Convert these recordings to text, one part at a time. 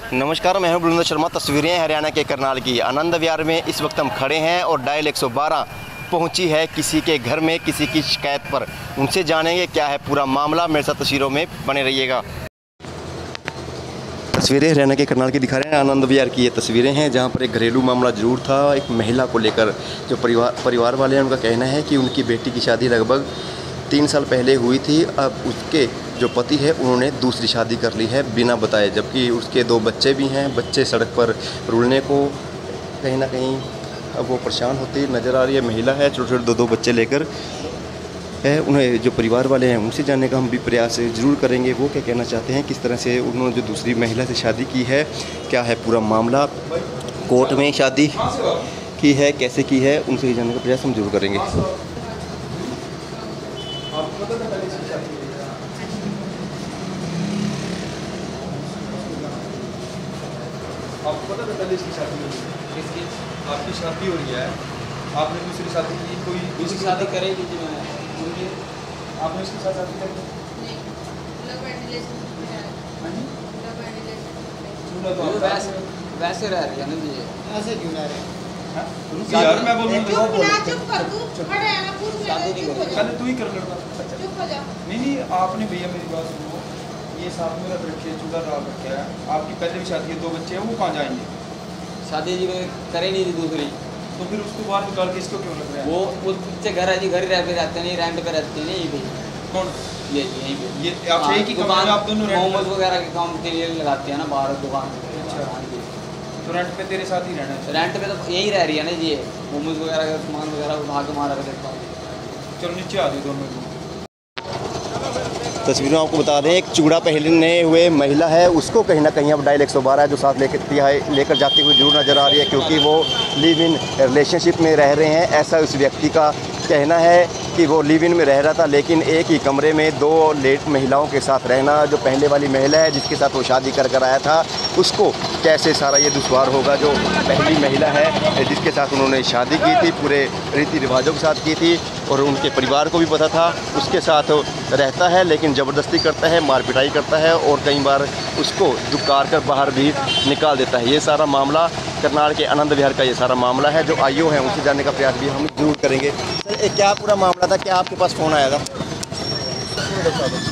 नमस्कार, मैं हूं बुलंद शर्मा। तस्वीरें हरियाणा के करनाल की आनंद विहार में इस वक्त हम खड़े हैं और डायल 112 पहुंची है किसी के घर में किसी की शिकायत पर। उनसे जानेंगे क्या है पूरा मामला। मेरे साथ तस्वीरों में बने रहिएगा। तस्वीरें हरियाणा के करनाल की दिखा रहे हैं। आनंद विहार की ये तस्वीरें हैं जहां पर एक घरेलू मामला ज़रूर था। एक महिला को लेकर जो परिवार वाले हैं, उनका कहना है कि उनकी बेटी की शादी लगभग 3 साल पहले हुई थी। अब उसके जो पति है उन्होंने दूसरी शादी कर ली है बिना बताए, जबकि उसके 2 बच्चे भी हैं। बच्चे सड़क पर रुलने को कहीं ना कहीं अब वो परेशान होती नज़र आ रही है। महिला है, छोटे छोटे 2 बच्चे लेकर है। उन्हें जो परिवार वाले हैं उनसे जानने का हम भी प्रयास ज़रूर करेंगे। वो क्या कहना चाहते हैं, किस तरह से उन्होंने जो दूसरी महिला से शादी की है, क्या है पूरा मामला, कोर्ट में शादी की है, कैसे की है, उनसे जानने का प्रयास हम जरूर करेंगे। आपको पता है इसकी शादी हो रही है? किसकी? आपकी शादी हो रही है, आपने दूसरी शादी की, कोई दूसरी शादी करेगी जी? मैं आपने इसके साथ शादी करी? वैसे रह रही है ना जी, ऐसे क्यों रह रहे हैं? यार मैं बोल रहा हूँ शादी नहीं करेगी। पहले तू ही कर लड़का। नहीं, आपने भैया मेरी बात सुनो, ये साथ में रख रखी है, चूल्हा डाल रखा है। आपकी पहले भी शादी है, 2 बच्चे हैं, वो कहाँ जाएंगे? शादी जी में करे नहीं थी दूसरी, तो फिर उसको बाहर निकाल के इसको क्यों लग रहा है? वो बच्चे घर है जी, घर ही रहते नहीं, रेंट पे रहते हैं। यही पे कौन? ये यहीं पे ये आप एक ही कमरे में आप दोनों रेंट मोमोज वगैरह के काम के लिए लगाते हैं ना बाहर दुकान पे। अच्छा, तो रेंट पे तेरे साथ ही रहना है? रेंट पे तो यही रह रही है ना जी, मोमोज वगैरह का सामान वगैरह उठा के मारा देता हूँ। चलो नीचे आ जाओ दोनों लोग। तस्वीरों आपको बता दें, एक चूड़ा पहनने हुए महिला है, उसको कहीं ना कहीं अब डायल 112 जो साथ लेकर जाती हुई जरूर नज़र आ रही है, क्योंकि वो लिव इन रिलेशनशिप में रह रहे हैं। ऐसा उस व्यक्ति का कहना है कि वो लिव इन में रह रहा था, लेकिन एक ही कमरे में 2 महिलाओं के साथ रहना, जो पहले वाली महिला है जिसके साथ वो शादी कर आया था, उसको कैसे सारा ये दुश्वार होगा। जो पहली महिला है जिसके साथ उन्होंने शादी की थी, पूरे रीति रिवाजों के साथ की थी, और उनके परिवार को भी पता था, उसके साथ रहता है, लेकिन ज़बरदस्ती करता है, मार पिटाई करता है, और कई बार उसको दुकार कर बाहर भी निकाल देता है। ये सारा मामला करनाल के आनंद विहार का ये सारा मामला है। जो आईओ है उनसे जानने का प्रयास भी हम जरूर करेंगे। सर, क्या पूरा मामला था, क्या आपके पास फ़ोन आया था?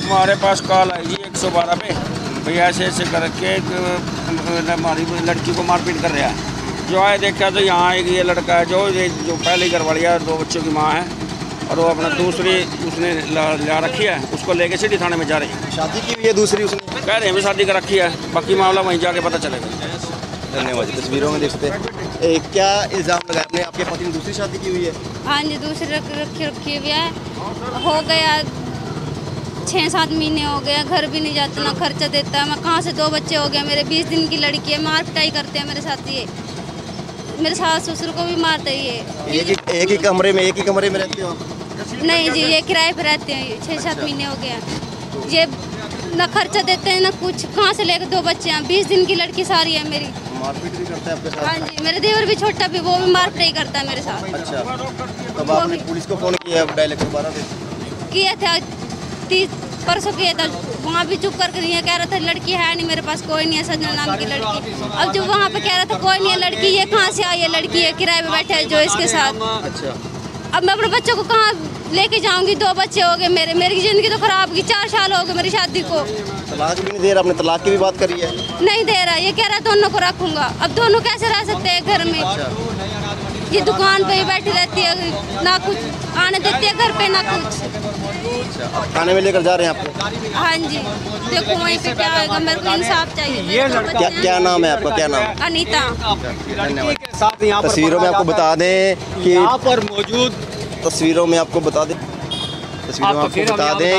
हमारे पास कॉल आई जी 112 पे, भैया ऐसे करके हमारी लड़की को मारपीट कर रहा है। जो आए देखा तो यहाँ एक ये लड़का है जो पहले घर वालिया 2 बच्चों की माँ है, और वो अपना दूसरी उसने ला रखी है, उसको लेके सिटी थाने में जा रही है। शादी की हुई है दूसरी उसने? कह रहे हैं शादी कर रखी है, बाकी मामला वहीं जाके पता चलेगा। धन्यवाद। तस्वीरों में देख सकते हैं। क्या इल्ज़ाम लगाया आपने, आपके पति ने दूसरी शादी की हुई है? हाँ जी, दूसरी रखी हुई है। हो गया 6-7 महीने हो गया, घर भी नहीं जाता, ना खर्चा देता है। मैं कहाँ से 2 बच्चे हो गए मेरे, 20 दिन की लड़की है, मार पिटाई करते हैं मेरे साथ। ये मेरे सास ससुर को भी मारते हैं। एक ही कमरे में रहते हो? नहीं जी, ये किराए पे रहते हैं। 6-7 महीने हो गया। ये ना खर्चा देते हैं ना कुछ, कहाँ से लेकर 2 बच्चे हैं, 20 दिन की लड़की सारी है मेरी। मारपीट भी करता है आपके साथ? हाँ जी, मेरे देवर भी छोटा भी, वो भी मार पिटाई करता है मेरे साथ। अच्छा, तब आपने पुलिस को फ़ोन किया डायल 112 पे? किया था, 30 परसों किया था। वहाँ भी चुप करके नहीं, कह रहा था लड़की है नहीं मेरे पास, कोई नहीं है सजना नाम की लड़की। अब जो वहाँ पे कह रहा था कोई नहीं है लड़की, ये कहाँ से आई है लड़की, है किराए पे बैठे है जो इसके साथ। अच्छा, अब मैं अपने बच्चों को कहाँ लेके जाऊंगी? 2 बच्चे हो गए मेरी ज़िंदगी तो खराब की। 4 साल हो गए मेरी शादी को। तलाक भी नहीं दे रहा? आपने तलाक की भी बात करी है? नहीं दे रहा, ये कह रहा दोनों को रखूंगा। अब दोनों कैसे रह सकते हैं घर में? ये दुकान पे ही बैठी रहती है, ना कुछ आने देती है घर पे, ना कुछ। अब थाने में लेकर जा रहे हैं आपको? हाँ जी, देखो वहीं पे क्या होगा, मेरे को इंसाफ चाहिए। क्या नाम है आपका, क्या नाम? अनीता। धन्यवाद। तस्वीरों में आपको बता दें कि यहाँ पर मौजूद तस्वीरों में आपको बता दें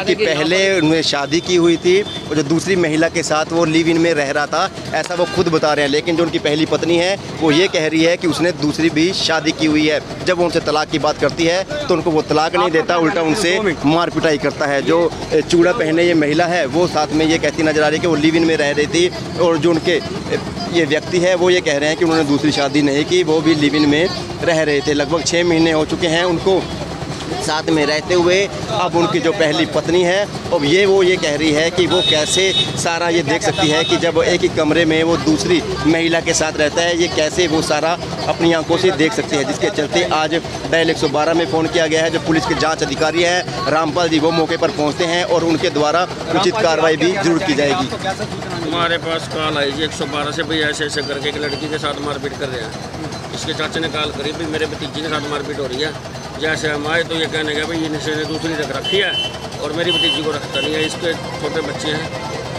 कि पहले उन्होंने शादी की हुई थी, और जो दूसरी महिला के साथ वो लिव इन में रह रहा था, ऐसा वो खुद बता रहे हैं। लेकिन जो उनकी पहली पत्नी है वो ये कह रही है कि उसने दूसरी भी शादी की हुई है। जब वो उनसे तलाक की बात करती है तो उनको वो तलाक नहीं देता, उल्टा उनसे मार पिटाई करता है। जो चूड़ा पहने ये महिला है वो साथ में ये कहती नजर आ रही है कि वो लिव इन में रह रही थी, और जो उनके ये व्यक्ति है वो ये कह रहे हैं कि उन्होंने दूसरी शादी नहीं की, वो भी लिव इन में रह रहे थे। लगभग 6 महीने हो चुके हैं उनको साथ में रहते हुए अब उनकी जो पहली पत्नी है, अब ये कह रही है कि वो कैसे सारा ये देख सकती है कि जब एक ही कमरे में वो दूसरी महिला के साथ रहता है, ये कैसे वो सारा अपनी आंखों से देख सकती है, जिसके चलते आज डायल 112 में फ़ोन किया गया है। जो पुलिस के जांच अधिकारी हैं रामपाल जी, वो मौके पर पहुंचते हैं और उनके द्वारा उचित कार्रवाई भी जरूर की जाएगी। हमारे पास कॉल आई जी 112 से, भाई ऐसे करके एक लड़की के साथ मारपीट कर रहे हैं। इसके चाचा ने कॉल करी, भाई मेरे भतीजी के साथ मारपीट हो रही है। जैसे हम आए तो ये कहने गया भाई इनसे ने दूसरी रख रखी है और मेरी भतीजी को रखता नहीं है, इसके छोटे बच्चे हैं,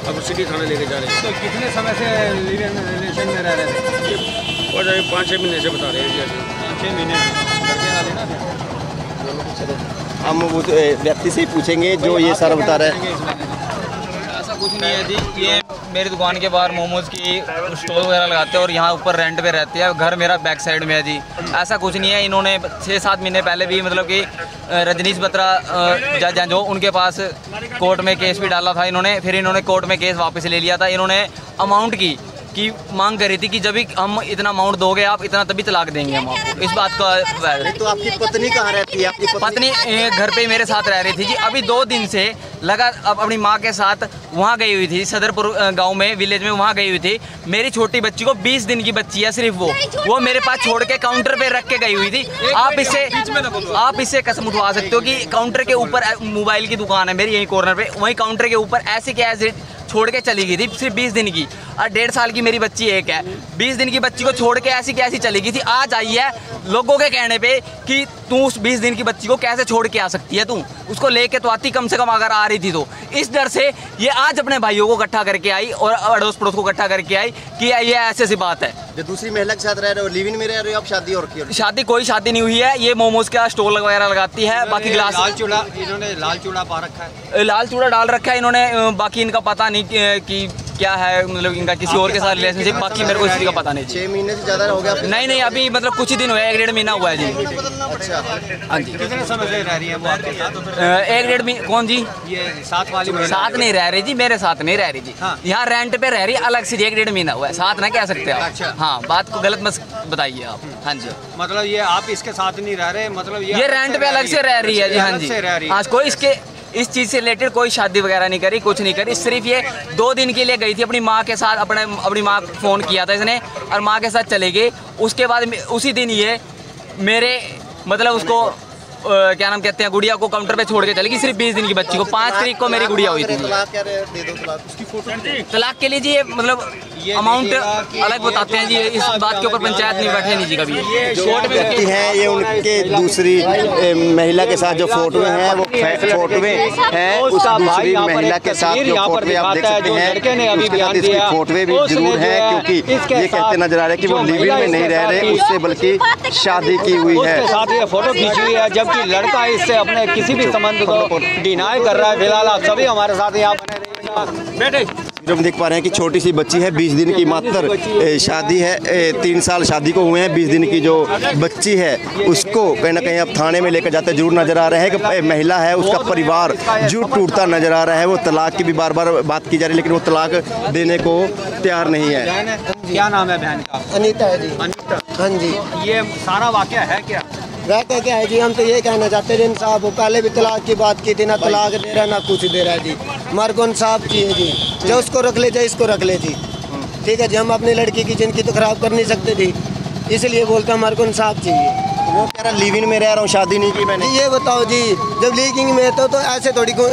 अब सिटी थाने लेके जा रहे हैं। तो कितने समय से लिव इन रिलेशन में रह रहे थे? और 5-6 महीने से बता रहे हैं जी। ऐसे 6 महीने लड़के ना लेना हम उस व्यक्ति से ही पूछेंगे जो ये सारा बता रहा है। ऐसा कुछ नहीं है जी, ये मेरी दुकान के बाहर मोमोज़ की स्टॉल वगैरह लगाते हैं और यहाँ ऊपर रेंट पे रहते हैं। घर मेरा बैक साइड में है जी। ऐसा कुछ नहीं है, इन्होंने 6-7 महीने पहले भी मतलब कि रजनीश बत्रा जज हैं जो, उनके पास कोर्ट में केस भी डाला था इन्होंने। फिर इन्होंने कोर्ट में केस वापस ले लिया था। इन्होंने अमाउंट की मांग करी थी कि जब भी हम इतना अमाउंट दोगे आप इतना तभी तलाक देंगे हम आपको। इस बात का तो आपकी पत्नी कहाँ रहती है? आपकी पत्नी घर पे मेरे साथ रह रही थी जी। अभी 2 दिन से लगा अब अपनी माँ के साथ वहाँ गई हुई थी, सदरपुर गांव में विलेज में वहाँ गई हुई थी। मेरी छोटी बच्ची को 20 दिन की बच्ची है सिर्फ, वो मेरे पास छोड़ के काउंटर पे रख के गई हुई थी। आप इससे कसम उठवा सकते हो कि काउंटर के ऊपर मोबाइल की दुकान है मेरी यही कॉर्नर पे, वहीं काउंटर के ऊपर ऐसे के ऐसे छोड़ के चली गई थी सिर्फ 20 दिन की। और 1.5 साल की मेरी बच्ची एक है, 20 दिन की बच्ची को छोड़ के ऐसी कैसी चली गई थी। आज आई है लोगों के कहने पे कि तू उस 20 दिन की बच्ची को कैसे छोड़ के आ सकती है, तू उसको लेके तो आती कम से कम अगर आ रही थी तो। इस डर से ये आज अपने भाइयों को इकट्ठा करके आई और अड़ोस पड़ोस को इकट्ठा करके आई कि ये ऐसी बात है। जो दूसरी महिला के साथ रह रहे हो, लिव इन में रह रहे हो, आप शादी और की? शादी कोई शादी नहीं हुई है। ये मोमोज का स्टॉल वगैरह लगाती है, बाकी गिलास इन्होंने लाल चूड़ा पा रखा है, लाल चूड़ा डाल रखा है इन्होंने। बाकी इनका पता नहीं कि क्या है, मतलब इनका किसी और के साथ रिलेशनशिप, बाकी मेरे को इस चीज़ का पता नहीं। 6 महीने से ज़्यादा हो गया? नहीं, अभी मतलब कुछ ही दिन हुए, 1-1.5 महीना हुआ है जी। अच्छा, हाँ जी। कितने समय से रह रही है वो आपके साथ? 1-1.5 महीना। कौन जी? ये साथ वाली साथ नहीं रह रही जी, मेरे साथ नहीं रह रही जी। हाँ। यहाँ रेंट पे रह रही अलग से, 1-1.5 महीना हुआ है, साथ ना कह सकते आप। अच्छा। हाँ, बात को गलत मत बताइए आप। हाँ जी, मतलब ये आप इसके साथ नहीं रह रहे, मतलब ये रेंट पे अलग से रह रही है जी। हाँ जी, आज कोई इसके इस चीज़ से रिलेटेड कोई शादी वगैरह नहीं करी, कुछ नहीं करी। सिर्फ ये 2 दिन के लिए गई थी अपनी माँ के साथ, अपनी माँ को फ़ोन किया था इसने और माँ के साथ चले गए। उसके बाद उसी दिन ये मेरे मतलब उसको क्या नाम कहते हैं, गुड़िया को काउंटर पे छोड़ के चली गई, सिर्फ 20 दिन की बच्ची को। 5 तारीख को मेरी गुड़िया हुई थी। तलाक के लिए जी ये मतलब अमाउंट अलग बताते हैं जी, इस बात के ऊपर पंचायत नहीं बैठे नहीं जी कभी। कोर्ट में व्यक्ति हैं, ये उनके दूसरी महिला के साथ जो फोटोएं हैं वो फोटोएं हैं उस दूसरी महिला के साथ जो फोटोएं आप देख सकते हैं, उसके साथ इसकी फोटोएं भी जरूर हैं, क्योंकि ये कहते नजर आ रहे हैं कि वो लिव इन में नहीं रह रहे, उससे बल्कि शादी की हुई है। उसके साथ ये फोटो खींची हुई है, जबकि लड़का इससे अपने किसी भी संबंध को डिनाई कर रहा है। फिलहाल आप सभी हमारे साथ यहाँ बने रहिएगा। बेटे हम देख पा रहे हैं कि छोटी सी बच्ची है, 20 दिन की मात्र शादी है, 3 साल शादी को हुए हैं। 20 दिन की जो बच्ची है उसको कहीं ना कहीं अब थाने में लेकर जाते जरूर नजर आ रहे हैं कि महिला है उसका परिवार जुट टूटता नजर आ रहा है। वो तलाक की भी बार बार बात की जा रही है, लेकिन वो तलाक देने को तैयार नहीं है। क्या नाम है बहन का? अनीता है जी। अनीता, हाँ जी। ये सारा वाकया है क्या? वह क्या है जी, हम तो ये कहना चाहते हैं इंसाफ हो। पहले भी तलाक की बात की थी, ना तलाक दे रहा ना कुछ दे रहा है जी। हमारे को इंसाफ चाहिए जी, जो उसको रख ले, जो इसको रख ले जी। ठीक है जी, हम अपनी लड़की की जिंदगी तो खराब कर नहीं सकते जी, इसलिए बोलते हैं हमारे को इंसाफ चाहिए। वो कह रहा लिव इन में रह रहा हूँ, शादी नहीं की मैंने। ये बताओ जी, जब लीकिंग में तो ऐसे थोड़ी को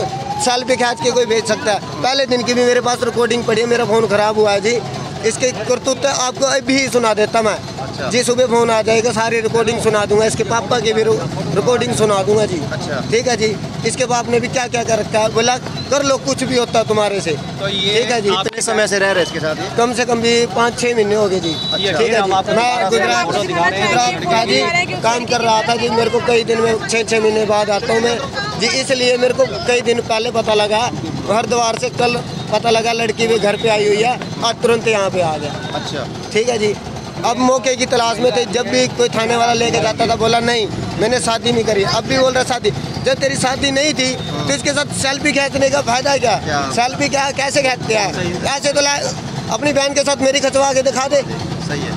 सेल्फी खींच के कोई भेज सकता है। पहले दिन की भी मेरे पास रिकॉर्डिंग पड़ी है, मेरा फ़ोन ख़राब हुआ है जी। इसके करतूत आपको अभी सुना देता मैं जी। सुबह फ़ोन आ जाएगा, सारी रिकॉर्डिंग सुना दूंगा, इसके पापा की भी रिकॉर्डिंग सुना दूंगा जी। ठीक है जी। इसके बाप ने भी क्या क्या कर रखा है, बोला कर लो कुछ भी होता तुम्हारे से। तो ये ठीक है जी। कितने समय से रह रहे इसके साथ? कम से कम भी 5-6 महीने हो गए जी। ठीक है जी। मैं गुजरात का जी काम कर रहा था जी। मेरे को कई दिन में 6-6 महीने बाद आता हूँ मैं जी, इसलिए मेरे को कई दिन पहले पता लगा। हरिद्वार से कल पता लगा लड़की भी घर पे आई हुई है, आज तुरंत यहाँ पे आ गया। अच्छा, ठीक है जी। अब मौके की तलाश में थे, जब भी कोई थाने वाला लेके जाता था बोला नहीं मैंने शादी नहीं करी। अब भी बोल रहा शादी, जब तेरी शादी नहीं थी तो इसके साथ सेल्फी खींचने का फायदा क्या? सेल्फी क्या कैसे खींचते हैं? ऐसे तो अपनी बहन के साथ मेरी खिंचवा के दिखा दे। सही है।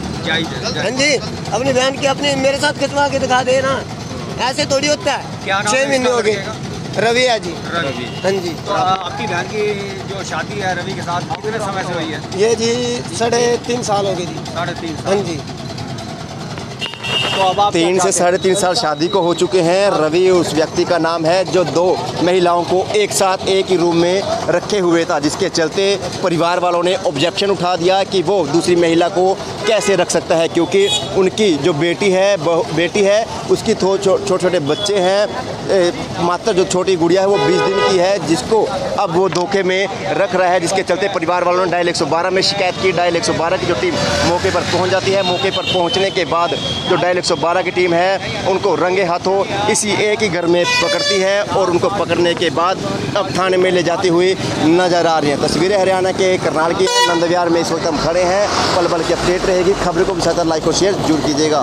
हाँ जी, अपनी बहन की अपनी मेरे साथ खिंचवा के दिखा दे ना। ऐसे थोड़ी होता है। क्या नाम 6 है महीने इसका हो गए। लड़के रवि है जी। रवि। हाँ जी। तो आपकी बहन की जो शादी है रवि के साथ कितने समय से हुई है? ये जी 3.5 साल हो गए जी। 3.5 हाँ जी। तो अब आप 3 से 3.5 साल शादी को हो चुके हैं। रवि उस व्यक्ति का नाम है जो 2 महिलाओं को एक साथ एक ही रूम में रखे हुए था, जिसके चलते परिवार वालों ने ऑब्जेक्शन उठा दिया कि वो दूसरी महिला को कैसे रख सकता है, क्योंकि उनकी जो बेटी है उसकी छोटे छोटे बच्चे हैं। मात्र जो छोटी गुड़िया है वो 20 दिन की है, जिसको अब वो धोखे में रख रहा है, जिसके चलते परिवार वालों ने डायल 112 में शिकायत की। डायल 112 की जो टीम मौके पर पहुंच जाती है। मौके पर पहुंचने के बाद जो डायल 112 की टीम है उनको रंगे हाथों इसी एक ही घर में पकड़ती है और उनको पकड़ने के बाद अब थाने में ले जाती हुई नजर आ रही हैं। तस्वीरें हरियाणा के करनाल की नंद विहार में इस वक्त हम खड़े हैं। पल पल की अपडेट रहेगी। खबरों को भी लाइक और शेयर जरूर कीजिएगा।